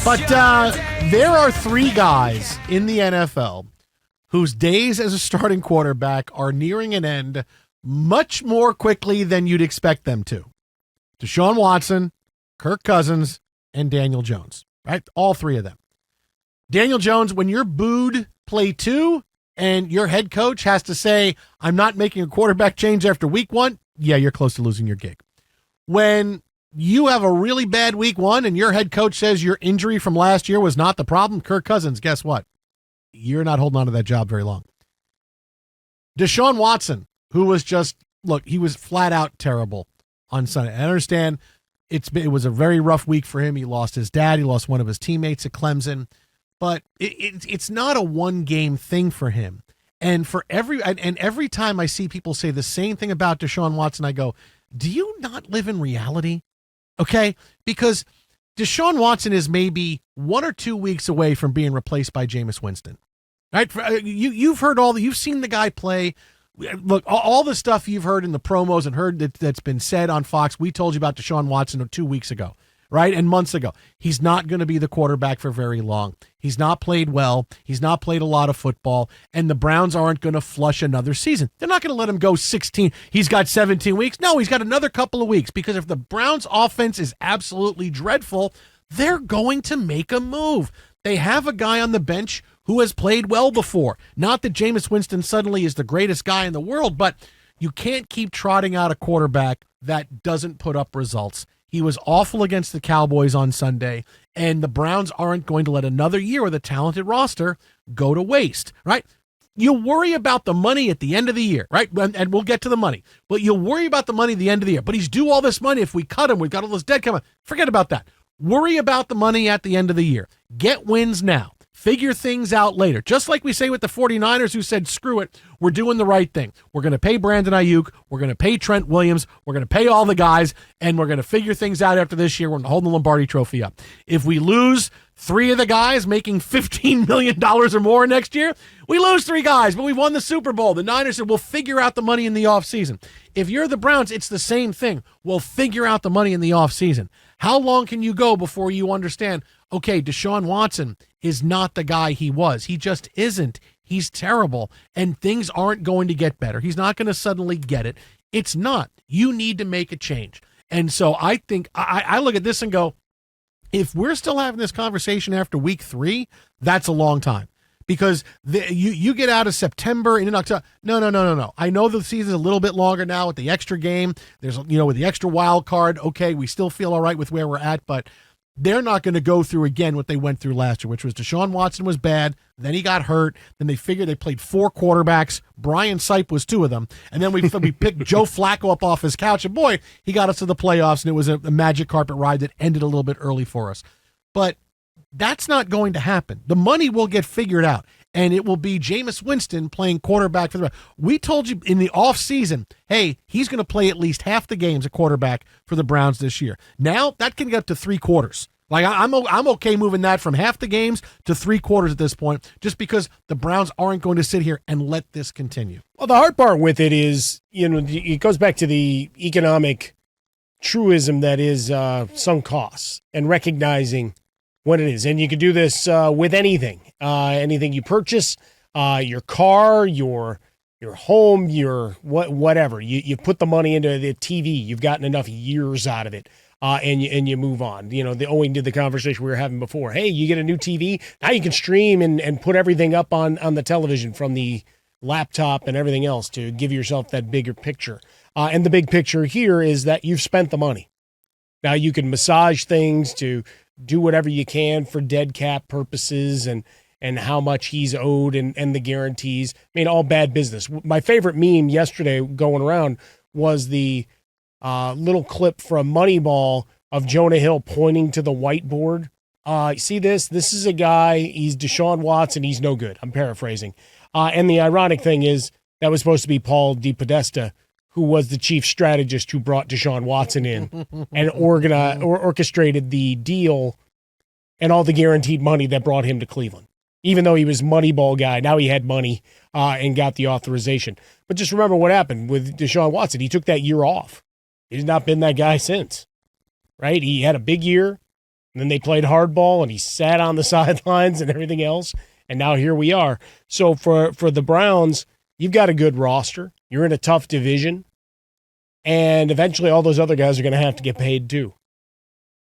But there are three guys in the NFL whose days as a starting quarterback are nearing an end much more quickly than you'd expect them to. Deshaun Watson, Kirk Cousins, and Daniel Jones, right? All three of them. Daniel Jones, when you're booed play 2 and your head coach has to say, I'm not making a quarterback change after week 1, yeah, you're close to losing your gig. When you have a really bad week 1 and your head coach says your injury from last year was not the problem, Kirk Cousins, guess what? You're not holding on to that job very long. Deshaun Watson, who was just, look, he was flat out terrible on Sunday. I understand it was a very rough week for him. He lost his dad. He lost one of his teammates at Clemson. But it's not a one-game thing for him. And every time I see people say the same thing about Deshaun Watson, I go, do you not live in reality? Okay? Because Deshaun Watson is maybe 1 or 2 weeks away from being replaced by Jameis Winston. Right? You've heard you've seen the guy play. Look, all the stuff you've heard in the promos and heard that's been said on Fox, we told you about Deshaun Watson 2 weeks ago, right? And months ago. He's not going to be the quarterback for very long. He's not played well. He's not played a lot of football. And the Browns aren't going to flush another season. They're not going to let him go 16. He's got 17 weeks. No, he's got another couple of weeks, because if the Browns offense is absolutely dreadful, they're going to make a move. They have a guy on the bench who has played well before. Not that Jameis Winston suddenly is the greatest guy in the world, but you can't keep trotting out a quarterback that doesn't put up results. He was awful against the Cowboys on Sunday, and the Browns aren't going to let another year with a talented roster go to waste, right? You'll worry about the money at the end of the year, right? And we'll get to the money. But you'll worry about the money at the end of the year. But he's due all this money. If we cut him, we've got all this debt coming. Forget about that. Worry about the money at the end of the year. Get wins now. Figure things out later. Just like we say with the 49ers, who said, screw it, we're doing the right thing. We're going to pay Brandon Ayuk. We're going to pay Trent Williams. We're going to pay all the guys, and we're going to figure things out after this year. We're going to hold the Lombardi Trophy up. If we lose 3 of the guys making $15 million or more next year, we lose 3 guys, but we won the Super Bowl. The Niners said, we'll figure out the money in the offseason. If you're the Browns, it's the same thing. We'll figure out the money in the offseason. How long can you go before you understand, okay, Deshaun Watson is not the guy he was. He just isn't. He's terrible, and things aren't going to get better. He's not going to suddenly get it. It's not. You need to make a change. And so I think I look at this and go, if we're still having this conversation after week 3, that's a long time. Because you get out of September and in October. No. I know the season's a little bit longer now with the extra game. There's, with the extra wild card. Okay, we still feel all right with where we're at, but they're not going to go through again what they went through last year, which was Deshaun Watson was bad. Then he got hurt. Then they figured they played 4 quarterbacks. Brian Sipe was 2 of them. And then we picked Joe Flacco up off his couch. And boy, he got us to the playoffs, and it was a magic carpet ride that ended a little bit early for us. But that's not going to happen. The money will get figured out, and it will be Jameis Winston playing quarterback for the Browns. We told you in the offseason, hey, he's going to play at least half the games at quarterback for the Browns this year. Now, that can get up to 3 quarters. Like, I'm okay moving that from half the games to 3 quarters at this point, just because the Browns aren't going to sit here and let this continue. Well, the hard part with it is, it goes back to the economic truism that is sunk costs and recognizing what it is. And you can do this with anything you purchase, your car, your home, your whatever. You put the money into the TV. You've gotten enough years out of it, and you move on. Owing to the conversation we were having before. Hey, you get a new TV. Now you can stream and put everything up on the television from the laptop and everything else to give yourself that bigger picture. And the big picture here is that you've spent the money. Now you can massage things to do whatever you can for dead cap purposes and how much he's owed and the guarantees. I mean, all bad business. My favorite meme yesterday going around was the little clip from Moneyball of Jonah Hill pointing to the whiteboard. See this? This is a guy, he's Deshaun Watson, he's no good. I'm paraphrasing. And the ironic thing is that was supposed to be Paul DePodesta, who was the chief strategist who brought Deshaun Watson in and orchestrated the deal and all the guaranteed money that brought him to Cleveland. Even though he was Moneyball guy, now he had money and got the authorization. But just remember what happened with Deshaun Watson. He took that year off. He's not been that guy since, right? He had a big year. And then they played hardball, and he sat on the sidelines and everything else. And now here we are. So for the Browns, you've got a good roster. You're in a tough division. And eventually all those other guys are going to have to get paid too.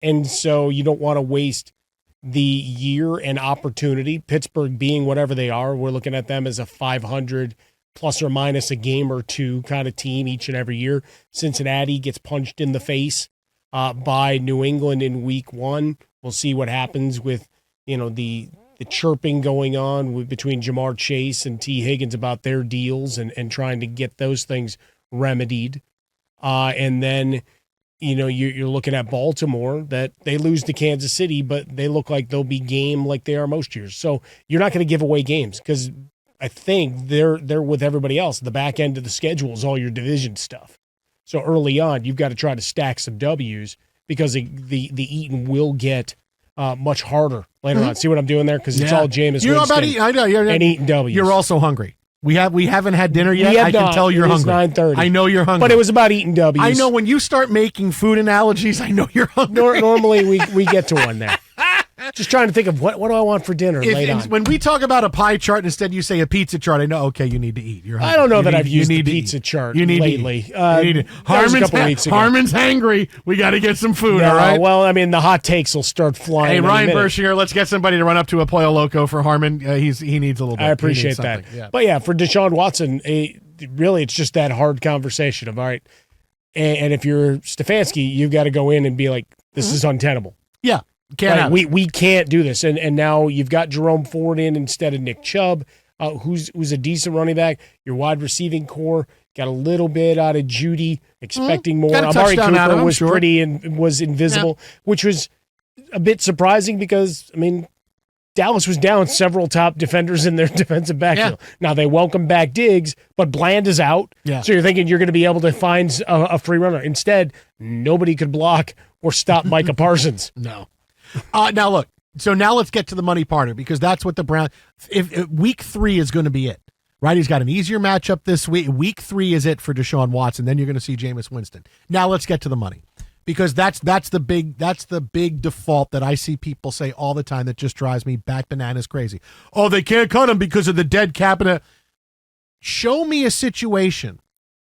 And so you don't want to waste the year and opportunity. Pittsburgh being whatever they are, we're looking at them as a 500 plus or minus a game or two kind of team each and every year. Cincinnati gets punched in the face by New England in week 1. We'll see what happens with, the chirping going on between Jamar Chase and T. Higgins about their deals and trying to get those things remedied. And then, you're looking at Baltimore, that they lose to Kansas City, but they look like they'll be game like they are most years. So you're not going to give away games because I think they're with everybody else. The back end of the schedule is all your division stuff. So early on, you've got to try to stack some W's because the Eaton will get much harder later on. See what I'm doing there? Because it's all Jameis Winston I know, and Eaton W's. You're also hungry. We haven't had dinner yet. I can tell you're hungry. 9:30. I know you're hungry. But it was about eating W's. I know when you start making food analogies, I know you're hungry. Normally we get to one there. Just trying to think of what do I want for dinner later on. When we talk about a pie chart, and instead you say a pizza chart, I know, okay, you need to eat. You're hungry. I don't know that I've used the pizza chart lately. Harmon's hangry. We got to get some food, all right? Well, I mean, the hot takes will start flying. Hey, Ryan Bershinger, let's get somebody to run up to a Pollo Loco for Harmon. He needs a little bit. I appreciate that. Yeah. But yeah, for Deshaun Watson, really it's just that hard conversation of, all right, and if you're Stefanski, you've got to go in and be like, this is untenable. Yeah. We can't do this. And now you've got Jerome Ford in instead of Nick Chubb, who's a decent running back. Your wide receiving core got a little bit out of Judy, expecting more. Amari Cooper was pretty and was invisible, which was a bit surprising because, I mean, Dallas was down several top defenders in their defensive backfield. Yeah. Now they welcome back Diggs, but Bland is out. Yeah. So you're thinking you're going to be able to find a free runner. Instead, nobody could block or stop Micah Parsons. No. Now look, so now let's get to the money part of it, because that's what the Browns, if week 3 is going to be it, right? He's got an easier matchup this week. Week 3 is it for Deshaun Watson. Then you're going to see Jameis Winston. Now let's get to the money, because that's the big default that I see people say all the time that just drives me back bananas crazy. Oh, they can't cut him because of the dead cap. Show me a situation,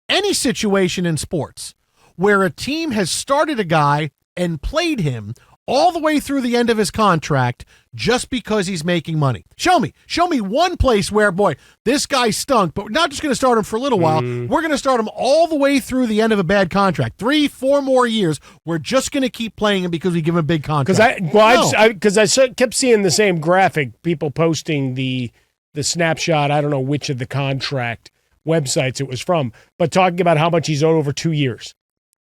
any situation in sports, where a team has started a guy and played him all the way through the end of his contract just because he's making money. Show me one place where, boy, this guy stunk, but we're not just going to start him for a little while. We're going to start him all the way through the end of a bad contract. 3-4 more years. We're just going to keep playing him because we give him a big contract. Because I kept seeing the same graphic, people posting the snapshot. I don't know which of the contract websites it was from, but talking about how much he's owed over 2 years.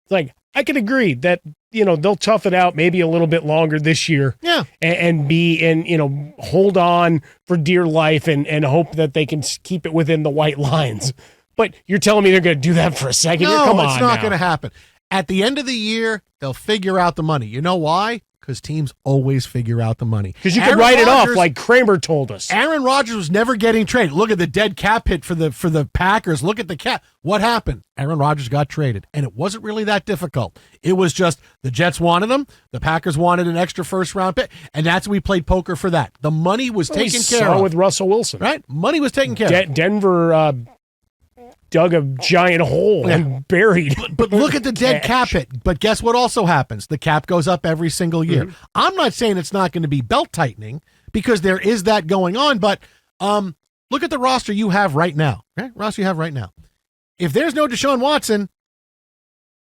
It's like, I can agree that, they'll tough it out maybe a little bit longer this year. Yeah. And hold on for dear life and hope that they can keep it within the white lines. But you're telling me they're going to do that for a second? No, Come on, it's not going to happen. At the end of the year, they'll figure out the money. You know why? Because teams always figure out the money. Because you can write it off like Kramer told us. Aaron Rodgers was never getting traded. Look at the dead cap hit for the Packers. Look at the cap. What happened? Aaron Rodgers got traded, and it wasn't really that difficult. It was just the Jets wanted him, the Packers wanted an extra first-round pick, and that's we played poker for that. The money was taken care of. With Russell Wilson. Right? Money was taken care of. Denver dug a giant hole and buried. But look at the dead cap hit. But guess what also happens? The cap goes up every single year. Mm-hmm. I'm not saying it's not going to be belt tightening, because there is that going on, but look at the roster you have right now. Okay? Roster you have right now. If there's no Deshaun Watson,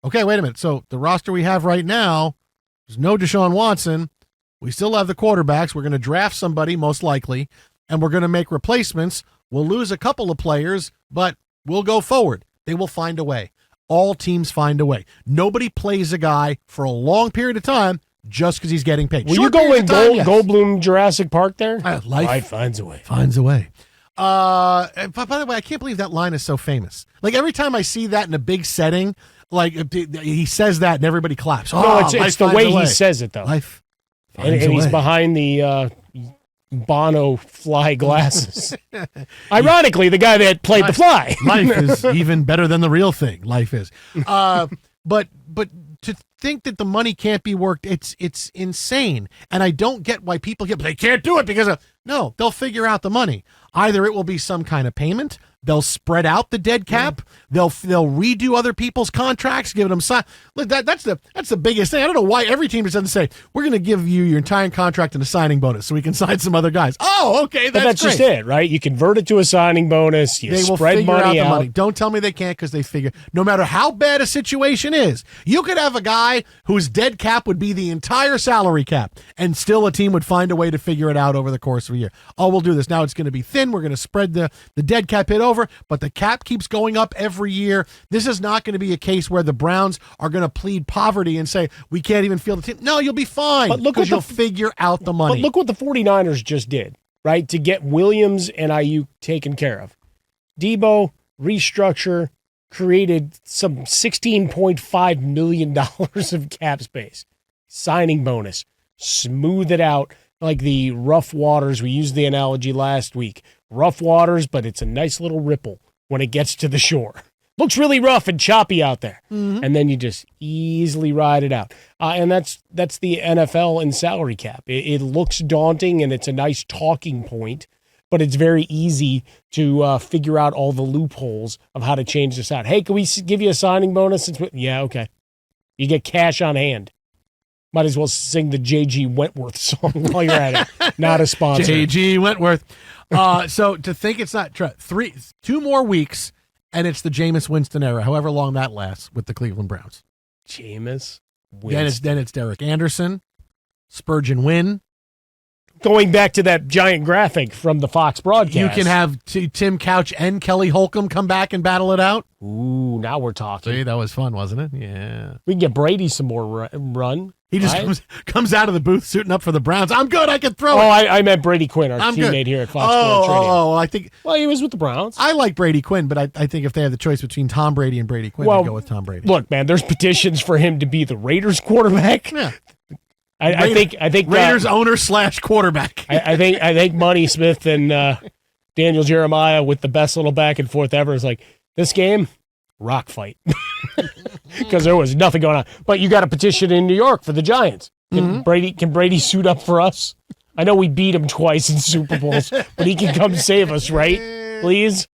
okay, wait a minute. So the roster we have right now, there's no Deshaun Watson. We still have the quarterbacks. We're going to draft somebody most likely, and we're going to make replacements. We'll lose a couple of players, but we'll go forward. They will find a way. All teams find a way. Nobody plays a guy for a long period of time just because he's getting paid. Will you go in Goldblum Jurassic Park there? Life finds a way. Finds a way. By the way, I can't believe that line is so famous. Like, every time I see that in a big setting, like, he says that and everybody claps. No, it's the way he says it, though. Life finds a way. And he's behind the Bono fly glasses. Ironically, the guy that played the fly. Life is even better than the real thing. Life is. But to think that the money can't be worked, it's insane. And I don't get why people they can't do it because of, no, they'll figure out the money. Either it will be some kind of payment, they'll spread out the dead cap, they'll redo other people's contracts, giving them look, that's the biggest thing. I don't know why every team just doesn't say, we're going to give you your entire contract and a signing bonus so we can sign some other guys. Oh, okay, that's great. Just it, right? You convert it to a signing bonus, you they will spread figure money out the out. money. Don't tell me they can't, because they figure, no matter how bad a situation is, you could have a guy whose dead cap would be the entire salary cap, and still a team would find a way to figure it out over the course of a year. Oh, we'll do this. Now it's going to be thin. We're going to spread the dead cap hit over, but the cap keeps going up every year. This is not going to be a case where the Browns are going to plead poverty and say, we can't even field the team. No, you'll be fine, but look, because you'll figure out the money. But look what the 49ers just did, right, to get Williams and Ayuk taken care of. Debo, restructure, created some $16.5 million of cap space. Signing bonus, smooth it out like the rough waters. We used the analogy last week. Rough waters, but it's a nice little ripple when it gets to the shore. Looks really rough and choppy out there. Mm-hmm. And then you just easily ride it out. And that's the NFL and salary cap. It looks daunting, and it's a nice talking point, but it's very easy to figure out all the loopholes of how to change this out. Hey, can we give you a signing bonus? Yeah, okay. You get cash on hand. Might as well sing the J.G. Wentworth song while you're at it. Not a sponsor. J.G. Wentworth. So to think it's not 2 more weeks, and it's the Jameis Winston era, however long that lasts with the Cleveland Browns. Jameis Winston. Then it's Derek Anderson, Spurgeon Wynn. Going back to that giant graphic from the Fox broadcast. You can have Tim Couch and Kelly Holcomb come back and battle it out. Ooh, now we're talking. See, that was fun, wasn't it? Yeah. We can get Brady some more run. He just comes out of the booth suiting up for the Browns. I'm good. I can throw it. I meant Brady Quinn, our teammate here at Fox Sports Radio. I think. Well, he was with the Browns. I like Brady Quinn, but I think if they have the choice between Tom Brady and Brady Quinn, I'd go with Tom Brady. Look, man, there's petitions for him to be the Raiders quarterback. Yeah. I think Raiders owner / quarterback. I think Money Smith and Daniel Jeremiah with the best little back and forth ever is like, this game, rock fight. Because there was nothing going on. But you got a petition in New York for the Giants. Can Brady suit up for us? I know we beat him twice in Super Bowls, but he can come save us, right? Please?